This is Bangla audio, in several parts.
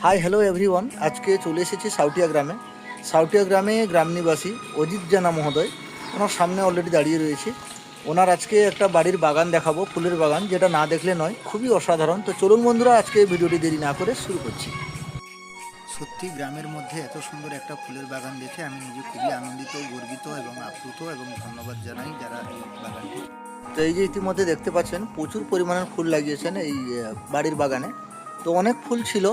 হাই হ্যালো এভরিওয়ান, আজকে চলে এসেছি সাউটিয়া গ্রামে। সাউটিয়া গ্রামে গ্রাম নিবাসী অজিত জানা মহোদয়, ওনার সামনে অলরেডি দাঁড়িয়ে রয়েছে। ওনার আজকে একটা বাড়ির বাগান দেখাবো, ফুলের বাগান, যেটা না দেখলে নয়, খুবই অসাধারণ। তো চলুন বন্ধুরা, আজকে এই ভিডিওটি দেরি না করে শুরু করছি। সত্যি গ্রামের মধ্যে এত সুন্দর একটা ফুলের বাগান দেখে আমি নিজে খুবই আনন্দিত, গর্বিত এবং আপ্লুত, এবং ধন্যবাদ জানাই যারা এই বাগানটি। তো এই যে ইতিমধ্যে দেখতে পাচ্ছেন প্রচুর পরিমাণের ফুল লাগিয়েছেন এই বাড়ির বাগানে। তো অনেক ফুল ছিল,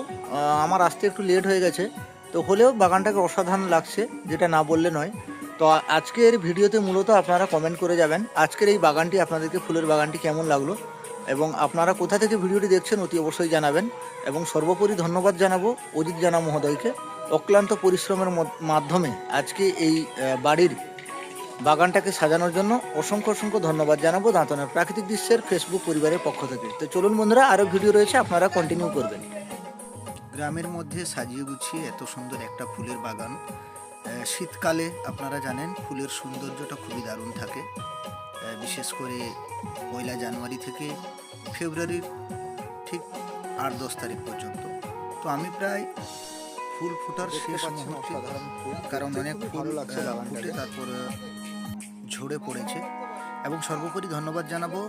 আমার আসতে একটু লেট হয়ে গেছে। তো হলেও বাগানটাকে অসাধারণ লাগছে, যেটা না বললে নয়। তো আজকের ভিডিওতে মূলত আপনারা কমেন্ট করে যাবেন আজকের এই বাগানটি, আপনাদেরকে ফুলের বাগানটি কেমন লাগলো, এবং আপনারা কোথা থেকে ভিডিওটি দেখছেন অতি অবশ্যই জানাবেন। এবং সর্বোপরি ধন্যবাদ জানাবো অজিত জানা মহোদয়কে, অক্লান্ত পরিশ্রমের মাধ্যমে আজকে এই বাড়ির বাগানটাকে সাজানোর জন্য অসংখ্য অসংখ্য ধন্যবাদ জানাবো দাঁতনের প্রাকৃতিক দৃশ্যের ফেসবুক পরিবারের পক্ষ থেকে। তো চলুন বন্ধুরা, আরও ভিডিও রয়েছে, আপনারা কন্টিনিউ করবেন। গ্রামের মধ্যে সাজিয়ে গুছিয়ে এত সুন্দর একটা ফুলের বাগান। শীতকালে আপনারা জানেন ফুলের সৌন্দর্যটা খুবই দারুণ থাকে, বিশেষ করে 1 জানুয়ারি থেকে ফেব্রুয়ারির ঠিক 8-10 তারিখ পর্যন্ত। তো আমি প্রায় ফুল ফোটার শেষ মুহূর্তে, কারণ অনেক ফুল ফুটে তারপর ঝরে পড়েছে। এবং সর্বোপরি ধন্যবাদ জানাবো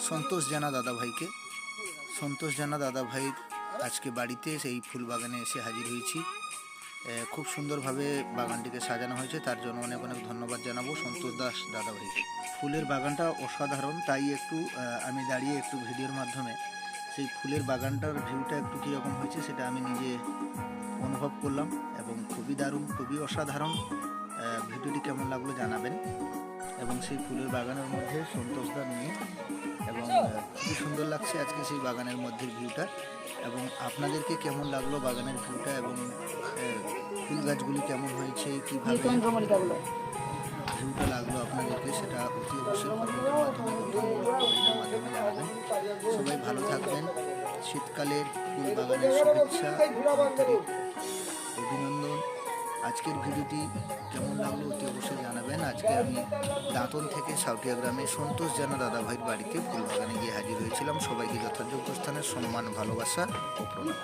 সন্তোষ জানা দাদাভাইকে। সন্তোষ জানা দাদাভাইয়ের আজকে বাড়িতে সেই ফুল বাগানে এসে হাজির হয়েছি। খুব সুন্দরভাবে বাগানটিকে সাজানো হয়েছে, তার জন্য অনেক অনেক ধন্যবাদ জানাবো সন্তোষ দাস দাদাভাইকে। ফুলের বাগানটা অসাধারণ, তাই একটু আমি দাঁড়িয়ে একটু ভিডিওর মাধ্যমে সেই ফুলের বাগানটার ভিউটা একটু কীরকম হয়েছে সেটা আমি নিজে অনুভব করলাম, এবং খুবই দারুণ, খুবই অসাধারণ। ভিডিওটি কেমন লাগলো জানাবেন। এবং সেই ফুলের বাগানের মধ্যে সন্তোষদার মেয়ে, এবং খুবই সুন্দর লাগছে আজকে সেই বাগানের মধ্যে ভিউটা। এবং আপনাদেরকে কেমন লাগলো বাগানের ভিউটা, এবং ফুল গাছগুলি কেমন হয়েছে, কীভাবে ভিউটা লাগলো আপনাদেরকে, সেটা অতি অবশ্যই কমেন্টের মাধ্যমে জানাবেন। সবাই ভালো থাকবেন। শীতকালের ফুল বাগানের শুভেচ্ছা, অভিনন্দন। আজকের ভিডিওটি কেমন লাগলো অতি অবশ্যই জানাবেন। আজকে আমি দাঁতন থেকে সাউটিয়া গ্রামে সন্তোষ জানা দাদাভাইয়ের বাড়িতে ফুল বাগানে গিয়ে হাজির হয়েছিলাম। সবাইকে যথাযোগ্য স্থানে সম্মান, ভালোবাসা ও প্রণাম।